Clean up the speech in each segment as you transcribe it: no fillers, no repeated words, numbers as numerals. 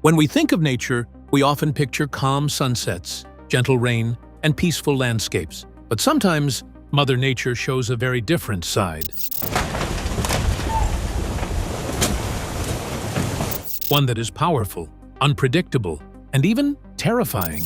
When we think of nature, we often picture calm sunsets, gentle rain, and peaceful landscapes. But sometimes, Mother Nature shows a very different side. One that is powerful, unpredictable, and even terrifying.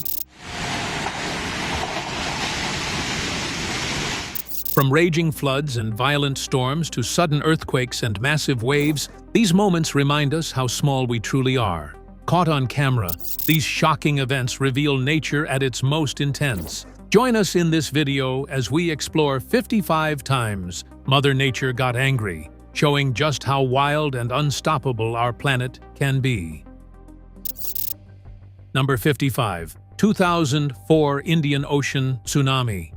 From raging floods and violent storms to sudden earthquakes and massive waves, these moments remind us how small we truly are. Caught on camera, these shocking events reveal nature at its most intense. Join us in this video as we explore 55 times Mother Nature got angry, showing just how wild and unstoppable our planet can be. Number 55. 2004 Indian Ocean Tsunami.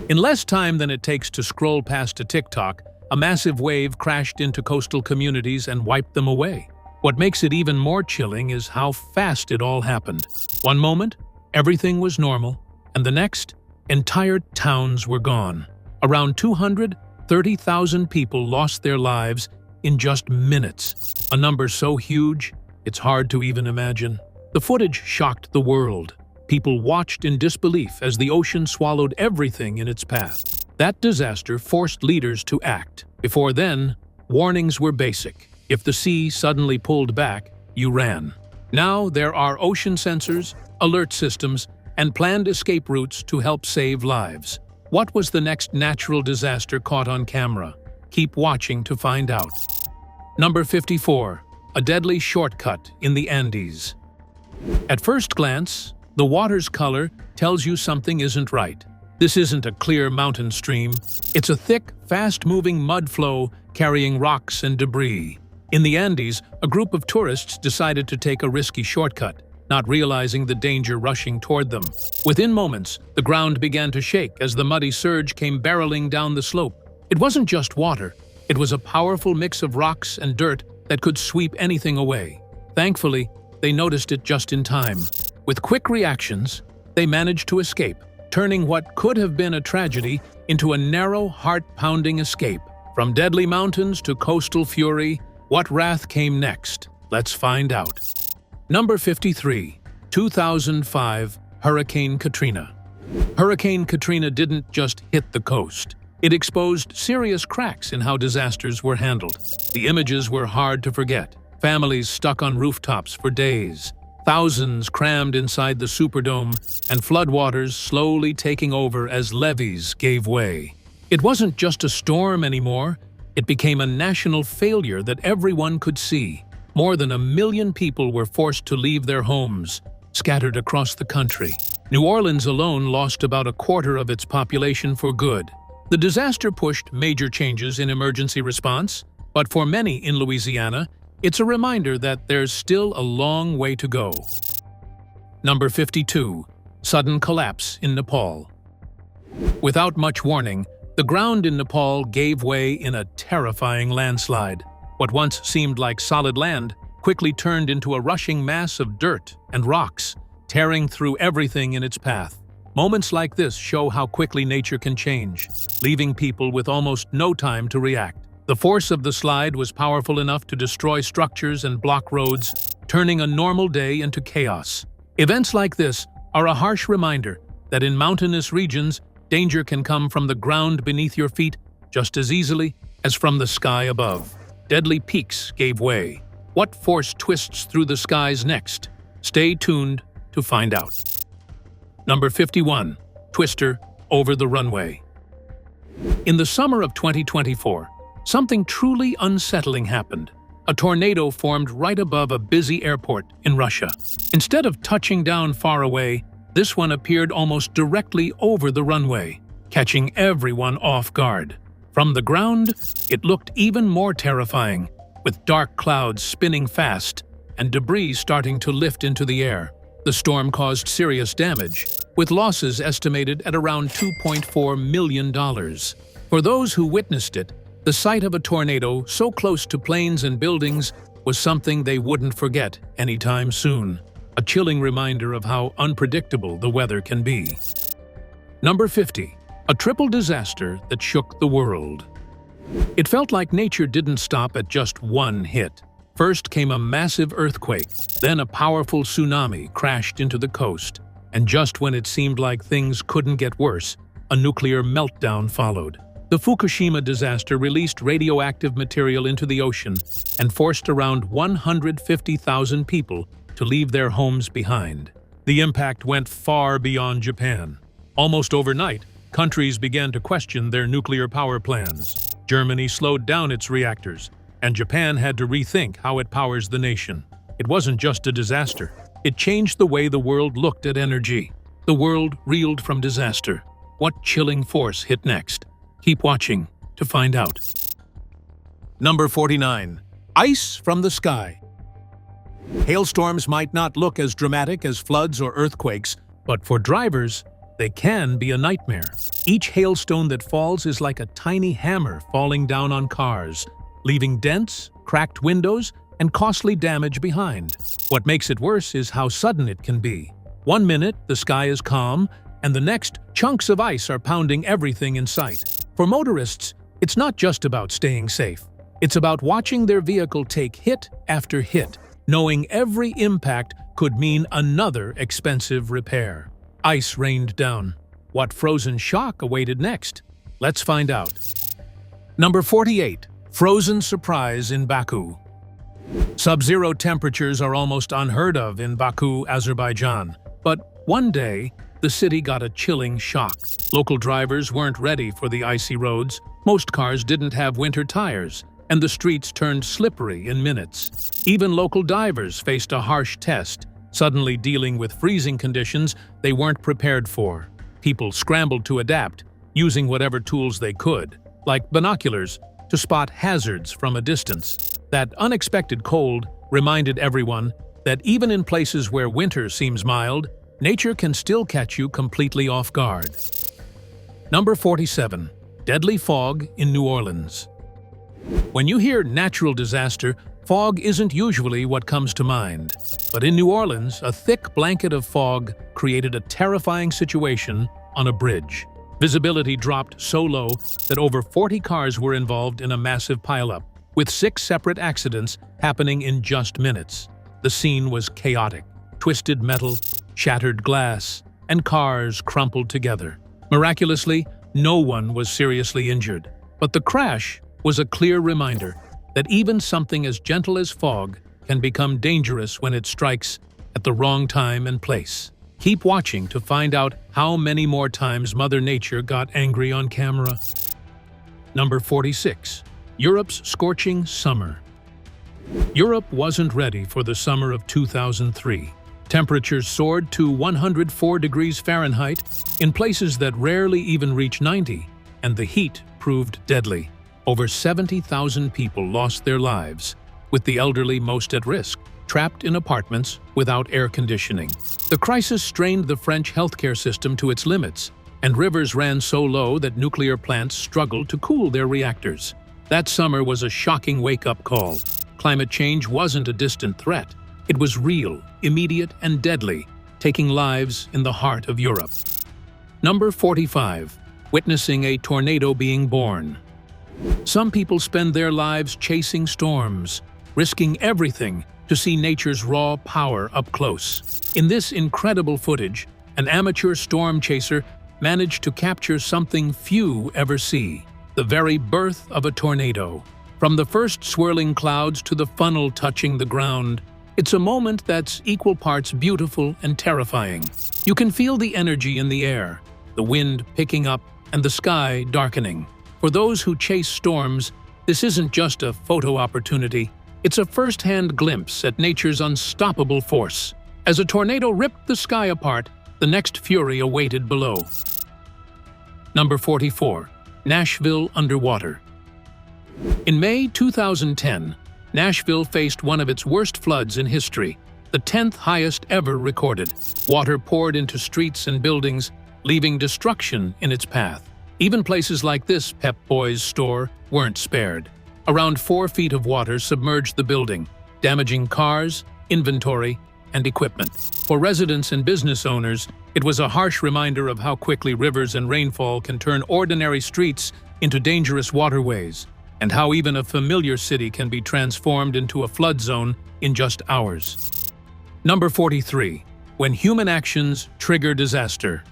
In less time than it takes to scroll past a TikTok, a massive wave crashed into coastal communities and wiped them away. What makes it even more chilling is how fast it all happened. One moment, everything was normal, and the next, entire towns were gone. Around 230,000 people lost their lives in just minutes, a number so huge, it's hard to even imagine. The footage shocked the world. People watched in disbelief as the ocean swallowed everything in its path. That disaster forced leaders to act. Before then, warnings were basic. If the sea suddenly pulled back, you ran. Now there are ocean sensors, alert systems, and planned escape routes to help save lives. What was the next natural disaster caught on camera? Keep watching to find out. Number 54. A deadly shortcut in the Andes. At first glance, the water's color tells you something isn't right. This isn't a clear mountain stream. It's a thick, fast-moving mud flow carrying rocks and debris. In the Andes, a group of tourists decided to take a risky shortcut, not realizing the danger rushing toward them. Within moments, the ground began to shake as the muddy surge came barreling down the slope. It wasn't just water. It was a powerful mix of rocks and dirt that could sweep anything away. Thankfully, they noticed it just in time. With quick reactions, they managed to escape, turning what could have been a tragedy into a narrow, heart-pounding escape. From deadly mountains to coastal fury, what wrath came next? Let's find out. Number 53. 2005 Hurricane Katrina. Hurricane Katrina didn't just hit the coast. It exposed serious cracks in how disasters were handled. The images were hard to forget. Families stuck on rooftops for days, thousands crammed inside the Superdome, and floodwaters slowly taking over as levees gave way. It wasn't just a storm anymore. It became a national failure that everyone could see. More than 1 million people were forced to leave their homes, scattered across the country. New Orleans alone lost about a quarter of its population for good. The disaster pushed major changes in emergency response, but for many in Louisiana, it's a reminder that there's still a long way to go. Number 52. Sudden collapse in Nepal. Without much warning, the ground in Nepal gave way in a terrifying landslide. What once seemed like solid land quickly turned into a rushing mass of dirt and rocks, tearing through everything in its path. Moments like this show how quickly nature can change, leaving people with almost no time to react. The force of the slide was powerful enough to destroy structures and block roads, turning a normal day into chaos. Events like this are a harsh reminder that in mountainous regions, danger can come from the ground beneath your feet just as easily as from the sky above. Deadly peaks gave way. What force twists through the skies next? Stay tuned to find out. Number 51. Twister over the runway. In the summer of 2024, something truly unsettling happened. A tornado formed right above a busy airport in Russia. Instead of touching down far away, this one appeared almost directly over the runway, catching everyone off guard. From the ground, it looked even more terrifying, with dark clouds spinning fast and debris starting to lift into the air. The storm caused serious damage, with losses estimated at around $2.4 million. For those who witnessed it, the sight of a tornado so close to planes and buildings was something they wouldn't forget anytime soon. A chilling reminder of how unpredictable the weather can be. Number 50. A triple disaster that shook the world. It felt like nature didn't stop at just one hit. First came a massive earthquake, then a powerful tsunami crashed into the coast, and just when it seemed like things couldn't get worse, a nuclear meltdown followed. The Fukushima disaster released radioactive material into the ocean and forced around 150,000 people to leave their homes behind. The impact went far beyond Japan. Almost overnight, countries began to question their nuclear power plans. Germany slowed down its reactors, and Japan had to rethink how it powers the nation. It wasn't just a disaster. It changed the way the world looked at energy. The world reeled from disaster. What chilling force hit next? Keep watching to find out. Number 49. Ice from the sky. Hailstorms might not look as dramatic as floods or earthquakes, but for drivers, they can be a nightmare. Each hailstone that falls is like a tiny hammer falling down on cars, leaving dents, cracked windows, and costly damage behind. What makes it worse is how sudden it can be. 1 minute, the sky is calm, and the next, chunks of ice are pounding everything in sight. For motorists, it's not just about staying safe. It's about watching their vehicle take hit after hit, knowing every impact could mean another expensive repair. Ice rained down. What frozen shock awaited next? Let's find out. Number 48. Frozen surprise in Baku. Sub-zero temperatures are almost unheard of in Baku, Azerbaijan. But one day, the city got a chilling shock. Local drivers weren't ready for the icy roads, most cars didn't have winter tires, and the streets turned slippery in minutes. Even local divers faced a harsh test, suddenly dealing with freezing conditions they weren't prepared for. People scrambled to adapt, using whatever tools they could, like binoculars, to spot hazards from a distance. That unexpected cold reminded everyone that even in places where winter seems mild, nature can still catch you completely off guard. Number 47. Deadly fog in New Orleans. When you hear natural disaster, fog isn't usually what comes to mind. But in New Orleans, a thick blanket of fog created a terrifying situation on a bridge. Visibility dropped so low that over 40 cars were involved in a massive pileup, with 6 separate accidents happening in just minutes. The scene was chaotic. Twisted metal, shattered glass, and cars crumpled together. Miraculously, no one was seriously injured. But the crash was a clear reminder that even something as gentle as fog can become dangerous when it strikes at the wrong time and place. Keep watching to find out how many more times Mother Nature got angry on camera. Number 46. Europe's scorching summer. Europe wasn't ready for the summer of 2003. Temperatures soared to 104 degrees Fahrenheit in places that rarely even reach 90, and the heat proved deadly. Over 70,000 people lost their lives, with the elderly most at risk, trapped in apartments without air conditioning. The crisis strained the French healthcare system to its limits, and rivers ran so low that nuclear plants struggled to cool their reactors. That summer was a shocking wake-up call. Climate change wasn't a distant threat. It was real, immediate, and deadly, taking lives in the heart of Europe. Number 45. Witnessing a tornado being born. Some people spend their lives chasing storms, risking everything to see nature's raw power up close. In this incredible footage, an amateur storm chaser managed to capture something few ever see: the very birth of a tornado. From the first swirling clouds to the funnel touching the ground, it's a moment that's equal parts beautiful and terrifying. You can feel the energy in the air, the wind picking up, and the sky darkening. For those who chase storms, this isn't just a photo opportunity. It's a first-hand glimpse at nature's unstoppable force. As a tornado ripped the sky apart, the next fury awaited below. Number 44. Nashville underwater. In May 2010, Nashville faced one of its worst floods in history, the 10th highest ever recorded. Water poured into streets and buildings, leaving destruction in its path. Even places like this Pep Boys store weren't spared. Around 4 feet of water submerged the building, damaging cars, inventory, and equipment. For residents and business owners, it was a harsh reminder of how quickly rivers and rainfall can turn ordinary streets into dangerous waterways. and how even a familiar city can be transformed into a flood zone in just hours. Number 43. When human actions trigger disaster.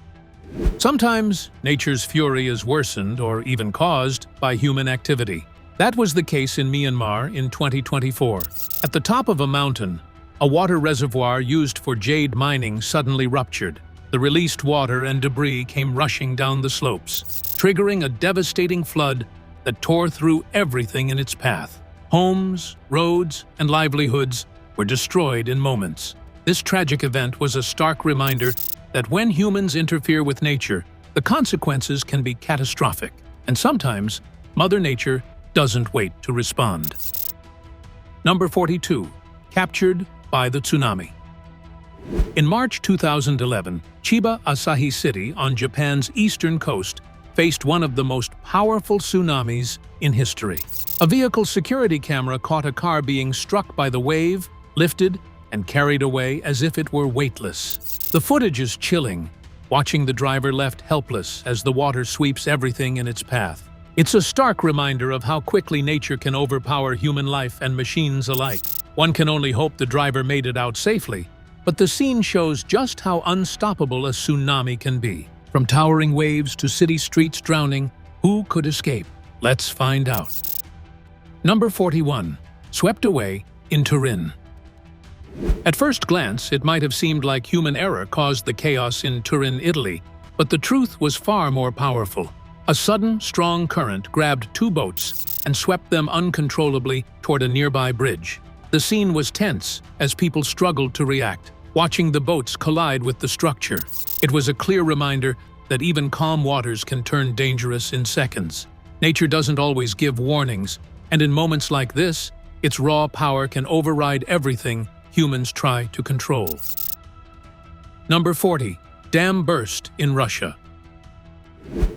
Sometimes nature's fury is worsened or even caused by human activity. That was the case in Myanmar in 2024. At the top of a mountain, a water reservoir used for jade mining suddenly ruptured. The released water and debris came rushing down the slopes, triggering a devastating flood that tore through everything in its path. Homes, roads, and livelihoods were destroyed in moments. This tragic event was a stark reminder that when humans interfere with nature, the consequences can be catastrophic, and sometimes Mother Nature doesn't wait to respond. Number 42. Captured by the tsunami. In March 2011, Chiba Asahi City on Japan's eastern coast faced one of the most powerful tsunamis in history. A vehicle security camera caught a car being struck by the wave, lifted, and carried away as if it were weightless. The footage is chilling, watching the driver left helpless as the water sweeps everything in its path. It's a stark reminder of how quickly nature can overpower human life and machines alike. One can only hope the driver made it out safely, but the scene shows just how unstoppable a tsunami can be. From towering waves to city streets drowning, who could escape? Let's find out. Number 41. Swept away in Turin. At first glance, it might have seemed like human error caused the chaos in Turin, Italy, but the truth was far more powerful. A sudden, strong current grabbed two boats and swept them uncontrollably toward a nearby bridge. The scene was tense as people struggled to react, watching the boats collide with the structure. It was a clear reminder that even calm waters can turn dangerous in seconds. Nature doesn't always give warnings, and in moments like this, its raw power can override everything humans try to control. Number 40. Dam burst in Russia.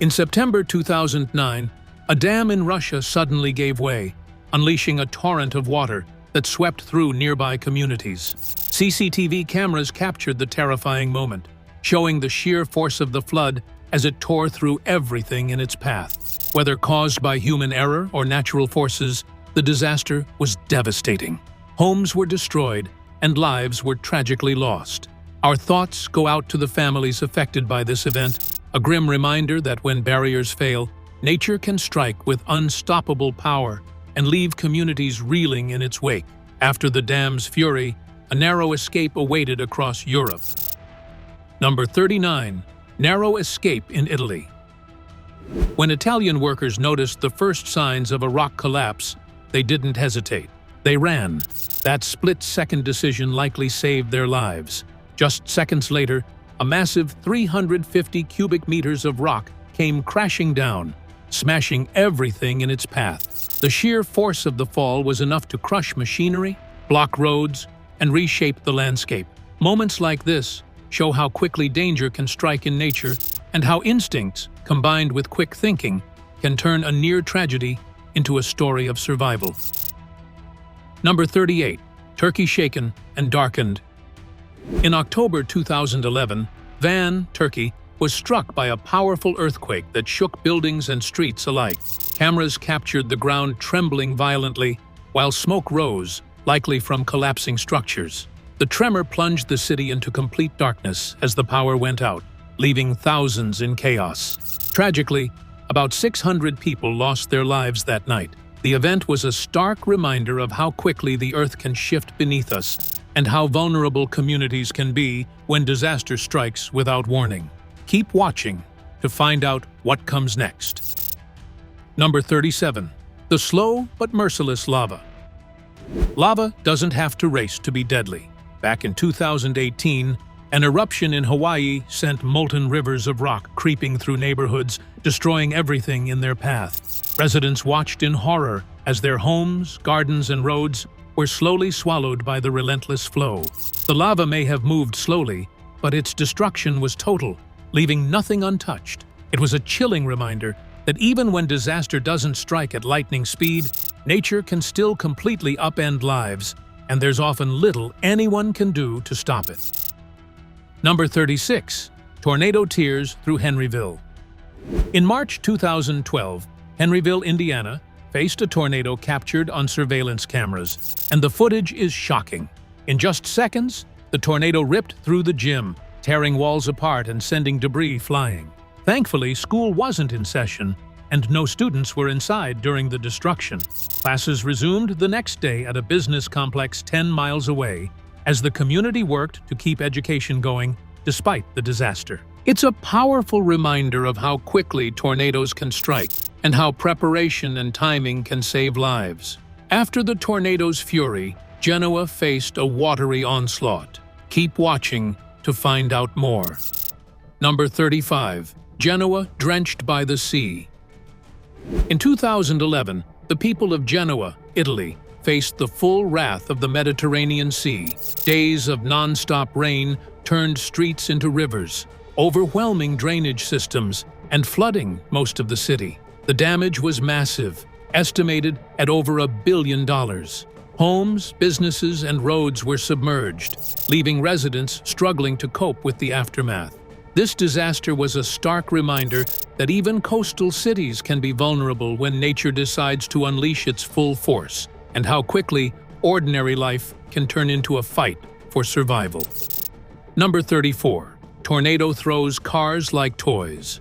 In September 2009, a dam in Russia suddenly gave way, unleashing a torrent of water that swept through nearby communities. CCTV cameras captured the terrifying moment, showing the sheer force of the flood as it tore through everything in its path. Whether caused by human error or natural forces, the disaster was devastating. Homes were destroyed, and lives were tragically lost. Our thoughts go out to the families affected by this event, a grim reminder that when barriers fail, nature can strike with unstoppable power and leave communities reeling in its wake. After the dam's fury, a narrow escape awaited across Europe. Number 39. Narrow escape in Italy. When Italian workers noticed the first signs of a rock collapse, they didn't hesitate. They ran. That split-second decision likely saved their lives. Just seconds later, a massive 350 cubic meters of rock came crashing down, smashing everything in its path. The sheer force of the fall was enough to crush machinery, block roads, and reshape the landscape. Moments like this show how quickly danger can strike in nature and how instincts, combined with quick thinking, can turn a near tragedy into a story of survival. Number 38. Turkey shaken and darkened. In October 2011, Van, Turkey, was struck by a powerful earthquake that shook buildings and streets alike. Cameras captured the ground trembling violently, while smoke rose, likely from collapsing structures. The tremor plunged the city into complete darkness as the power went out, leaving thousands in chaos. Tragically, about 600 people lost their lives that night. The event was a stark reminder of how quickly the earth can shift beneath us and how vulnerable communities can be when disaster strikes without warning. Keep watching to find out what comes next. Number 37. The slow but merciless lava. Lava doesn't have to race to be deadly. Back in 2018, an eruption in Hawaii sent molten rivers of rock creeping through neighborhoods, destroying everything in their path. Residents watched in horror as their homes, gardens, and roads were slowly swallowed by the relentless flow. The lava may have moved slowly, but its destruction was total, leaving nothing untouched. It was a chilling reminder that even when disaster doesn't strike at lightning speed, nature can still completely upend lives, and there's often little anyone can do to stop it. Number 36. Tornado tears through Henryville. In March 2012, Henryville, Indiana, faced a tornado captured on surveillance cameras, and the footage is shocking. In just seconds, the tornado ripped through the gym, tearing walls apart and sending debris flying. Thankfully, school wasn't in session, and no students were inside during the destruction. Classes resumed the next day at a business complex 10 miles away, as the community worked to keep education going despite the disaster. It's a powerful reminder of how quickly tornadoes can strike, and how preparation and timing can save lives. After the tornado's fury, Genoa faced a watery onslaught. Keep watching to find out more. Number 35. Genoa drenched by the sea. In 2011, the people of Genoa, Italy, faced the full wrath of the Mediterranean Sea. Days of non-stop rain turned streets into rivers, overwhelming drainage systems, and flooding most of the city. The damage was massive, estimated at over $1 billion. Homes, businesses, and roads were submerged, leaving residents struggling to cope with the aftermath. This disaster was a stark reminder that even coastal cities can be vulnerable when nature decides to unleash its full force, and how quickly ordinary life can turn into a fight for survival. Number 34. Tornado throws cars like toys.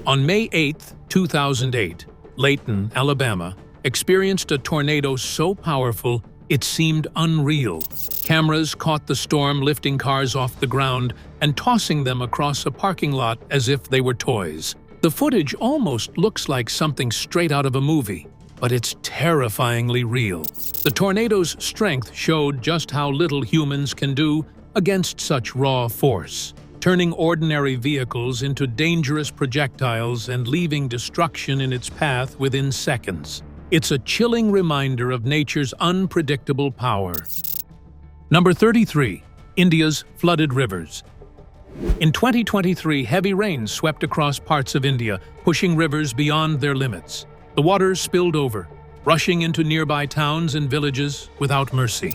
On May 8, 2008, Layton, Alabama, experienced a tornado so powerful it seemed unreal. Cameras caught the storm lifting cars off the ground and tossing them across a parking lot as if they were toys. The footage almost looks like something straight out of a movie, but it's terrifyingly real. The tornado's strength showed just how little humans can do against such raw force, turning ordinary vehicles into dangerous projectiles and leaving destruction in its path within seconds. It's a chilling reminder of nature's unpredictable power. Number 33. India's flooded rivers. In 2023, heavy rains swept across parts of India, pushing rivers beyond their limits. The waters spilled over, rushing into nearby towns and villages without mercy.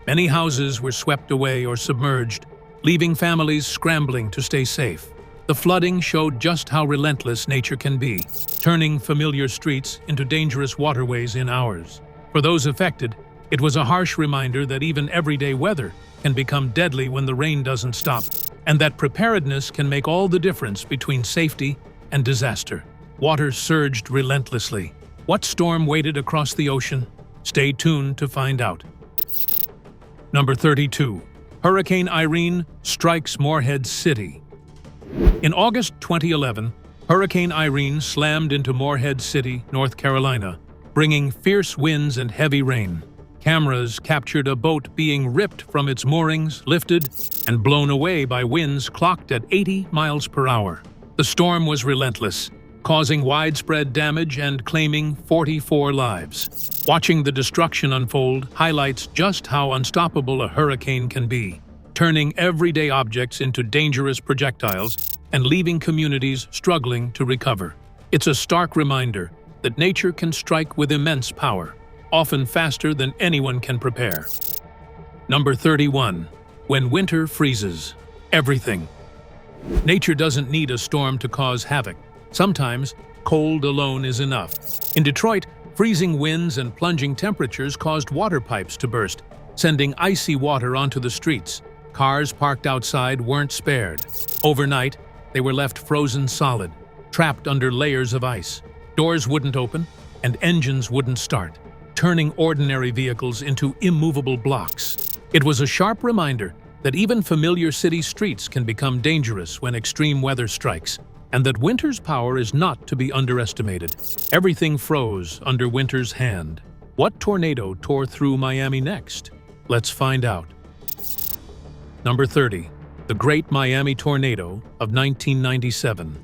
Many houses were swept away or submerged, leaving families scrambling to stay safe. The flooding showed just how relentless nature can be, turning familiar streets into dangerous waterways in hours. For those affected, it was a harsh reminder that even everyday weather can become deadly when the rain doesn't stop, and that preparedness can make all the difference between safety and disaster. Water surged relentlessly. What storm waited across the ocean? Stay tuned to find out. Number 32. Hurricane Irene strikes Morehead City. In August 2011, Hurricane Irene slammed into Morehead City, North Carolina, bringing fierce winds and heavy rain. Cameras captured a boat being ripped from its moorings, lifted, and blown away by winds clocked at 80 miles per hour. The storm was relentless, causing widespread damage and claiming 44 lives. Watching the destruction unfold highlights just how unstoppable a hurricane can be, turning everyday objects into dangerous projectiles and leaving communities struggling to recover. It's a stark reminder that nature can strike with immense power, often faster than anyone can prepare. Number 31. When winter freezes everything. Nature doesn't need a storm to cause havoc. Sometimes, cold alone is enough. In Detroit, freezing winds and plunging temperatures caused water pipes to burst, sending icy water onto the streets. Cars parked outside weren't spared. Overnight, they were left frozen solid, trapped under layers of ice. Doors wouldn't open, and engines wouldn't start, turning ordinary vehicles into immovable blocks. It was a sharp reminder that even familiar city streets can become dangerous when extreme weather strikes, and that winter's power is not to be underestimated. Everything froze under winter's hand. What tornado tore through Miami next? Let's find out. Number 30. The Great Miami Tornado of 1997.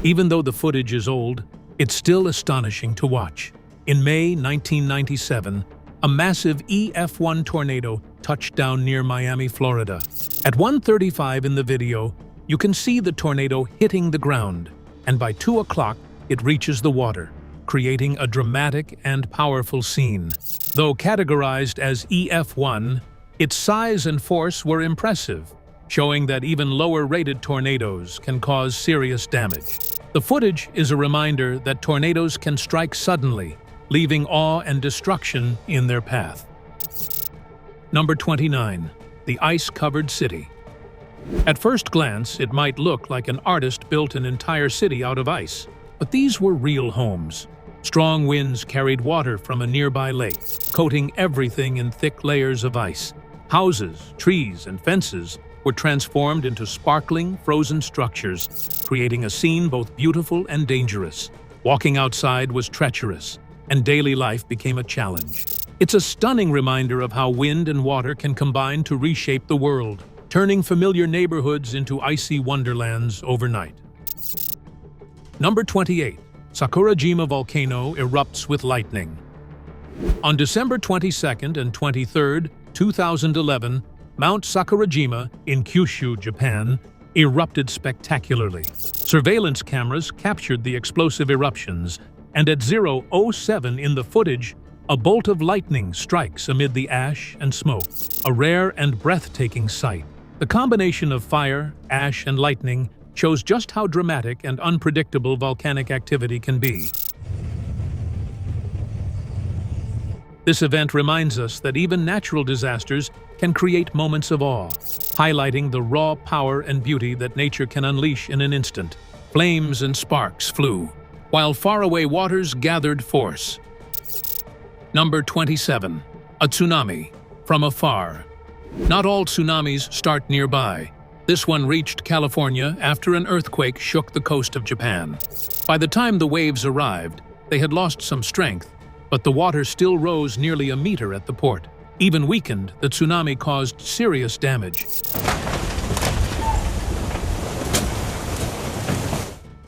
Even though the footage is old, it's still astonishing to watch. In May 1997, a massive EF1 tornado touched down near Miami, Florida. At 1:35 in the video, you can see the tornado hitting the ground, and by 2 o'clock, it reaches the water, creating a dramatic and powerful scene. Though categorized as EF1, its size and force were impressive, showing that even lower-rated tornadoes can cause serious damage. The footage is a reminder that tornadoes can strike suddenly, leaving awe and destruction in their path. Number 29. The Ice-Covered City. At first glance, it might look like an artist built an entire city out of ice, but these were real homes. Strong winds carried water from a nearby lake, coating everything in thick layers of ice. Houses, trees, and fences were transformed into sparkling, frozen structures, creating a scene both beautiful and dangerous. Walking outside was treacherous, and daily life became a challenge. It's a stunning reminder of how wind and water can combine to reshape the world, turning familiar neighborhoods into icy wonderlands overnight. Number 28. Sakurajima volcano erupts with lightning. On December 22nd and 23rd, 2011, Mount Sakurajima in Kyushu, Japan, erupted spectacularly. Surveillance cameras captured the explosive eruptions, and at 0:07 in the footage, a bolt of lightning strikes amid the ash and smoke, a rare and breathtaking sight. The combination of fire, ash, and lightning shows just how dramatic and unpredictable volcanic activity can be. This event reminds us that even natural disasters can create moments of awe, highlighting the raw power and beauty that nature can unleash in an instant. Flames and sparks flew, while faraway waters gathered force. Number 27. A tsunami from afar. Not all tsunamis start nearby. This one reached California after an earthquake shook the coast of Japan. By the time the waves arrived, they had lost some strength, but the water still rose nearly a meter at the port. Even weakened, the tsunami caused serious damage.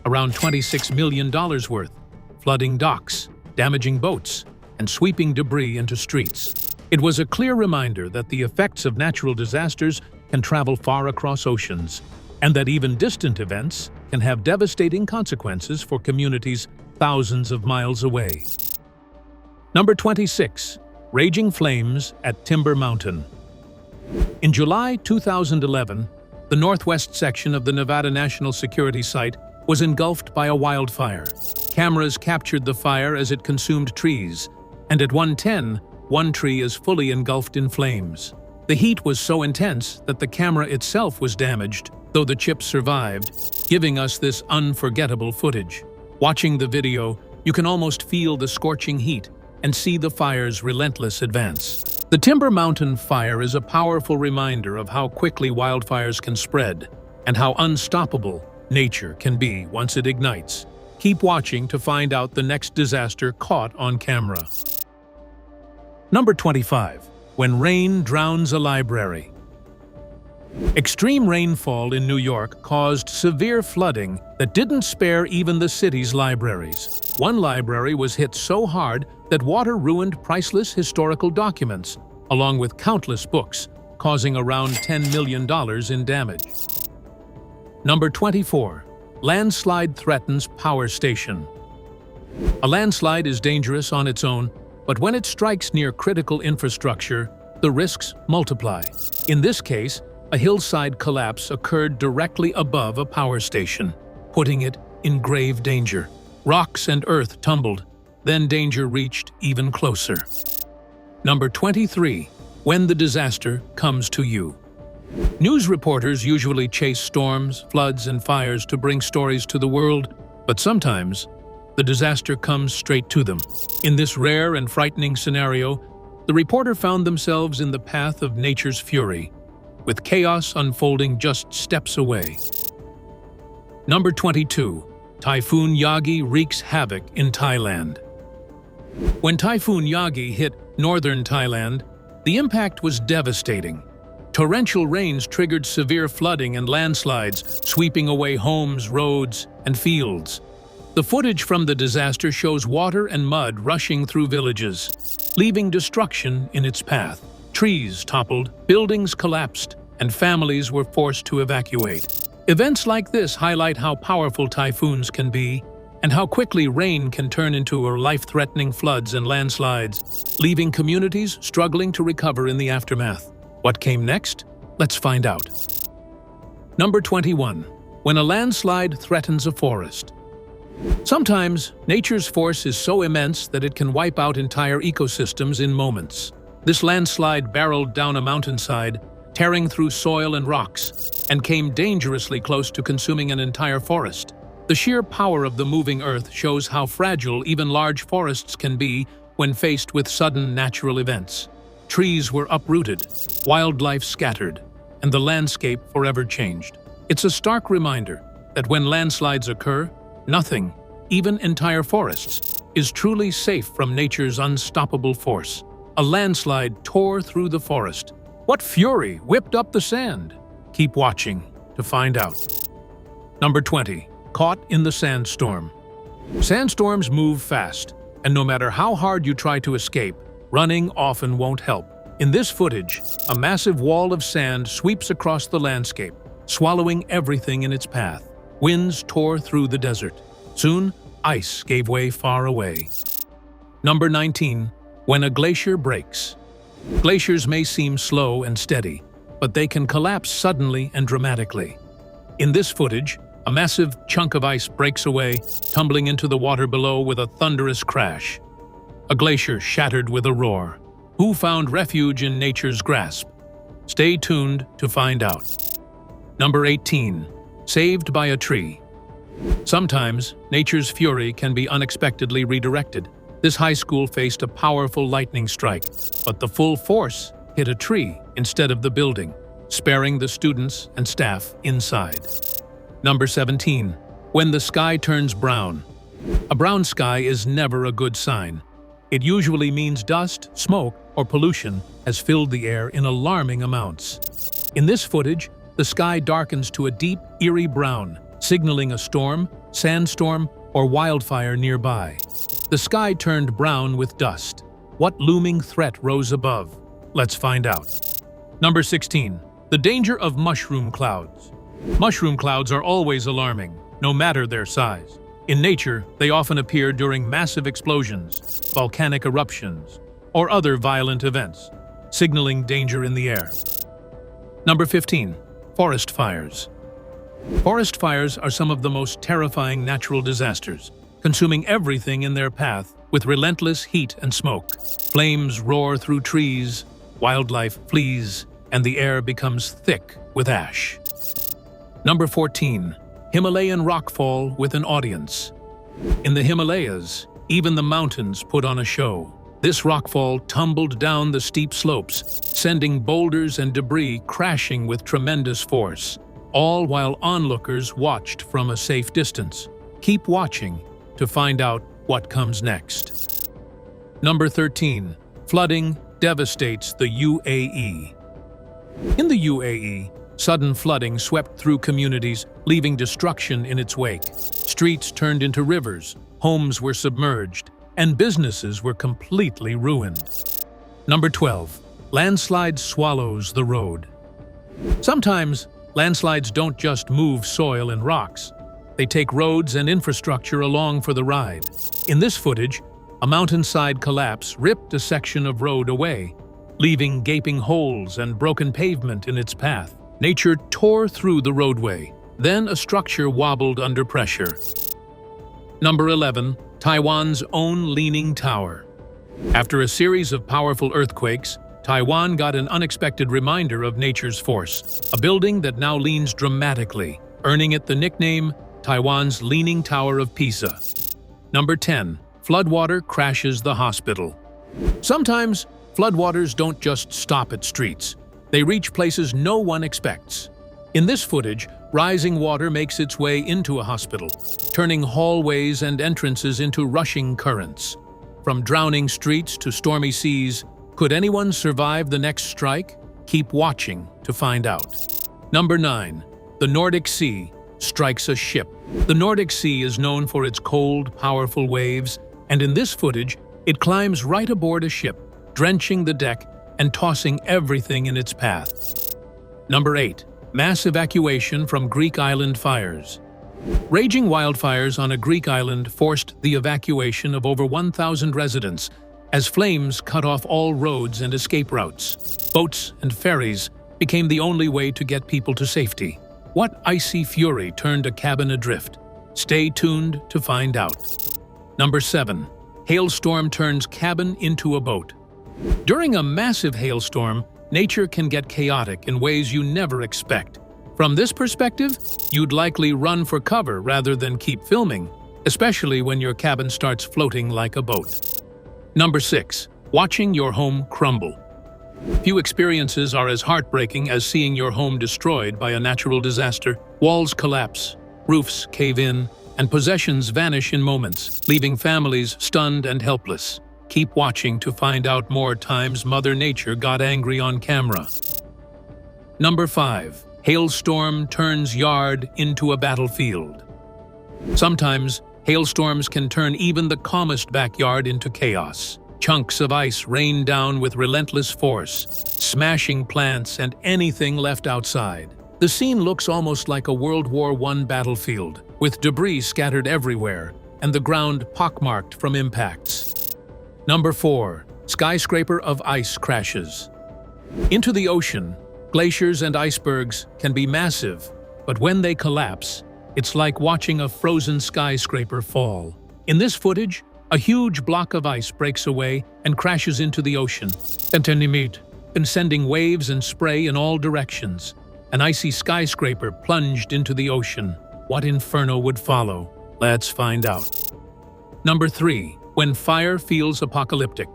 Around $26 million worth, flooding docks, damaging boats, and sweeping debris into streets. It was a clear reminder that the effects of natural disasters can travel far across oceans, and that even distant events can have devastating consequences for communities thousands of miles away. Number 26. Raging flames at Timber Mountain. In July 2011, the northwest section of the Nevada National Security Site was engulfed by a wildfire. Cameras captured the fire as it consumed trees, and at 1:10, one tree is fully engulfed in flames. The heat was so intense that the camera itself was damaged, though the chip survived, giving us this unforgettable footage. Watching the video, you can almost feel the scorching heat and see the fire's relentless advance. The Timber Mountain fire is a powerful reminder of how quickly wildfires can spread and how unstoppable nature can be once it ignites. Keep watching to find out the next disaster caught on camera. Number 25. When rain drowns a library. Extreme rainfall in New York caused severe flooding that didn't spare even the city's libraries. One library was hit so hard that water ruined priceless historical documents, along with countless books, causing around $10 million in damage. Number 24. Landslide threatens power station. A landslide is dangerous on its own, but when it strikes near critical infrastructure, the risks multiply. In this case, a hillside collapse occurred directly above a power station, putting it in grave danger. Rocks and earth tumbled, then danger reached even closer. Number 23. When the disaster comes to you. News reporters usually chase storms, floods, and fires to bring stories to the world, but sometimes the disaster comes straight to them. In this rare and frightening scenario, the reporter found themselves in the path of nature's fury, with chaos unfolding just steps away. Number 22. Typhoon Yagi wreaks havoc in Thailand. When Typhoon Yagi hit northern Thailand, the impact was devastating. Torrential rains triggered severe flooding and landslides, sweeping away homes, roads, and fields. The footage from the disaster shows water and mud rushing through villages, leaving destruction in its path. Trees toppled, buildings collapsed, and families were forced to evacuate. Events like this highlight how powerful typhoons can be and how quickly rain can turn into life-threatening floods and landslides, leaving communities struggling to recover in the aftermath. What came next? Let's find out. Number 21. When a landslide threatens a forest. Sometimes, nature's force is so immense that it can wipe out entire ecosystems in moments. This landslide barreled down a mountainside, tearing through soil and rocks, and came dangerously close to consuming an entire forest. The sheer power of the moving earth shows how fragile even large forests can be when faced with sudden natural events. Trees were uprooted, wildlife scattered, and the landscape forever changed. It's a stark reminder that when landslides occur, nothing, even entire forests, is truly safe from nature's unstoppable force. A landslide tore through the forest. What fury whipped up the sand? Keep watching to find out. Number 20. Caught in the sandstorm. Sandstorms move fast, and no matter how hard you try to escape, running often won't help. In this footage, a massive wall of sand sweeps across the landscape, swallowing everything in its path. Winds tore through the desert. Soon, ice gave way far away. Number 19. When a glacier breaks. Glaciers may seem slow and steady, but they can collapse suddenly and dramatically. In this footage, a massive chunk of ice breaks away, tumbling into the water below with a thunderous crash. A glacier shattered with a roar. Who found refuge in nature's grasp? Stay tuned to find out. Number 18. Saved by a tree. Sometimes, nature's fury can be unexpectedly redirected. This high school faced a powerful lightning strike, but the full force hit a tree instead of the building, sparing the students and staff inside. Number 17. When the sky turns brown. A brown sky is never a good sign. It usually means dust, smoke, or pollution has filled the air in alarming amounts. In this footage, the sky darkens to a deep, eerie brown, signaling a storm, sandstorm, or wildfire nearby. The sky turned brown with dust. What looming threat rose above? Let's find out. Number 16. The danger of mushroom clouds. Mushroom clouds are always alarming, no matter their size. In nature, they often appear during massive explosions, volcanic eruptions, or other violent events, signaling danger in the air. Number 15. Forest fires. Forest fires are some of the most terrifying natural disasters, consuming everything in their path with relentless heat and smoke. Flames roar through trees, wildlife flees, and the air becomes thick with ash. Number 14. Himalayan rockfall with an audience. In the Himalayas, even the mountains put on a show. This rockfall tumbled down the steep slopes, sending boulders and debris crashing with tremendous force, all while onlookers watched from a safe distance. Keep watching to find out what comes next. Number 13. Flooding devastates the UAE. In the UAE, sudden flooding swept through communities, leaving destruction in its wake. Streets turned into rivers, homes were submerged, and businesses were completely ruined. Number 12. Landslide swallows the road. Sometimes, landslides don't just move soil and rocks. They take roads and infrastructure along for the ride. In this footage, a mountainside collapse ripped a section of road away, leaving gaping holes and broken pavement in its path. Nature tore through the roadway. Then a structure wobbled under pressure. Number 11. Taiwan's own leaning tower. After a series of powerful earthquakes, Taiwan got an unexpected reminder of nature's force, a building that now leans dramatically, earning it the nickname Taiwan's Leaning Tower of Pisa. Number 10. Floodwater crashes the hospital. Sometimes, floodwaters don't just stop at streets. They reach places no one expects. In this footage, rising water makes its way into a hospital, turning hallways and entrances into rushing currents. From drowning streets to stormy seas, could anyone survive the next strike? Keep watching to find out. Number 9. The Nordic Sea strikes a ship. The Nordic Sea is known for its cold, powerful waves, and in this footage, it climbs right aboard a ship, drenching the deck and tossing everything in its path. Number 8. Mass evacuation from Greek island fires. Raging wildfires on a Greek island forced the evacuation of over 1,000 residents as flames cut off all roads and escape routes. Boats and ferries became the only way to get people to safety. What icy fury turned a cabin adrift? Stay tuned to find out. Number 7. Hailstorm turns cabin into a boat. During a massive hailstorm, nature can get chaotic in ways you never expect. From this perspective, you'd likely run for cover rather than keep filming, especially when your cabin starts floating like a boat. Number 6. Watching your home crumble. Few experiences are as heartbreaking as seeing your home destroyed by a natural disaster. Walls collapse, roofs cave in, and possessions vanish in moments, leaving families stunned and helpless. Keep watching to find out more times Mother Nature got angry on camera. Number 5. Hailstorm turns yard into a battlefield. Sometimes, hailstorms can turn even the calmest backyard into chaos. Chunks of ice rain down with relentless force, smashing plants and anything left outside. The scene looks almost like a World War I battlefield, with debris scattered everywhere and the ground pockmarked from impacts. Number 4. Skyscraper of ice crashes. Into the ocean, glaciers and icebergs can be massive, but when they collapse, it's like watching a frozen skyscraper fall. In this footage, a huge block of ice breaks away and crashes into the ocean, and sending waves and spray in all directions. An icy skyscraper plunged into the ocean. What inferno would follow? Let's find out. Number 3. When fire feels apocalyptic.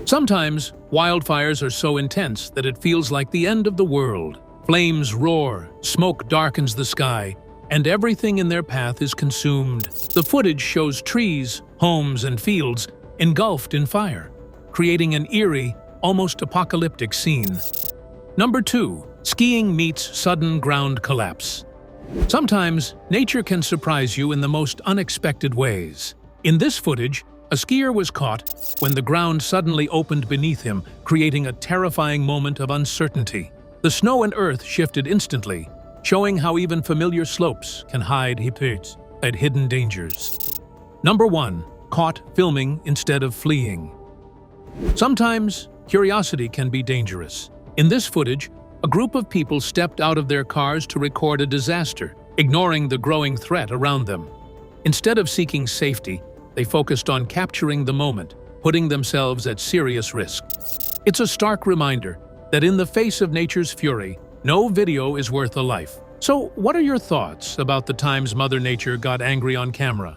Sometimes, wildfires are so intense that it feels like the end of the world. Flames roar, smoke darkens the sky, and everything in their path is consumed. The footage shows trees, homes, and fields engulfed in fire, creating an eerie, almost apocalyptic scene. Number 2. Skiing meets sudden ground collapse. Sometimes, nature can surprise you in the most unexpected ways. In this footage, a skier was caught when the ground suddenly opened beneath him, creating a terrifying moment of uncertainty. The snow and earth shifted instantly, showing how even familiar slopes can hide hidden dangers. Number 1. Caught filming instead of fleeing. Sometimes, curiosity can be dangerous. In this footage, a group of people stepped out of their cars to record a disaster, ignoring the growing threat around them. Instead of seeking safety, they focused on capturing the moment, putting themselves at serious risk. It's a stark reminder that in the face of nature's fury, no video is worth a life. So, what are your thoughts about the times Mother Nature got angry on camera?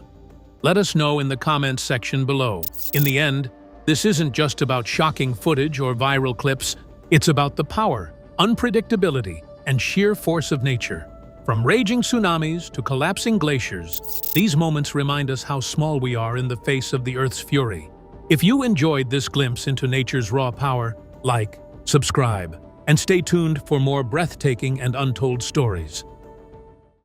Let us know in the comments section below. In the end, this isn't just about shocking footage or viral clips, it's about the power, unpredictability, and sheer force of nature. From raging tsunamis to collapsing glaciers, these moments remind us how small we are in the face of the Earth's fury. If you enjoyed this glimpse into nature's raw power, like, subscribe, and stay tuned for more breathtaking and untold stories.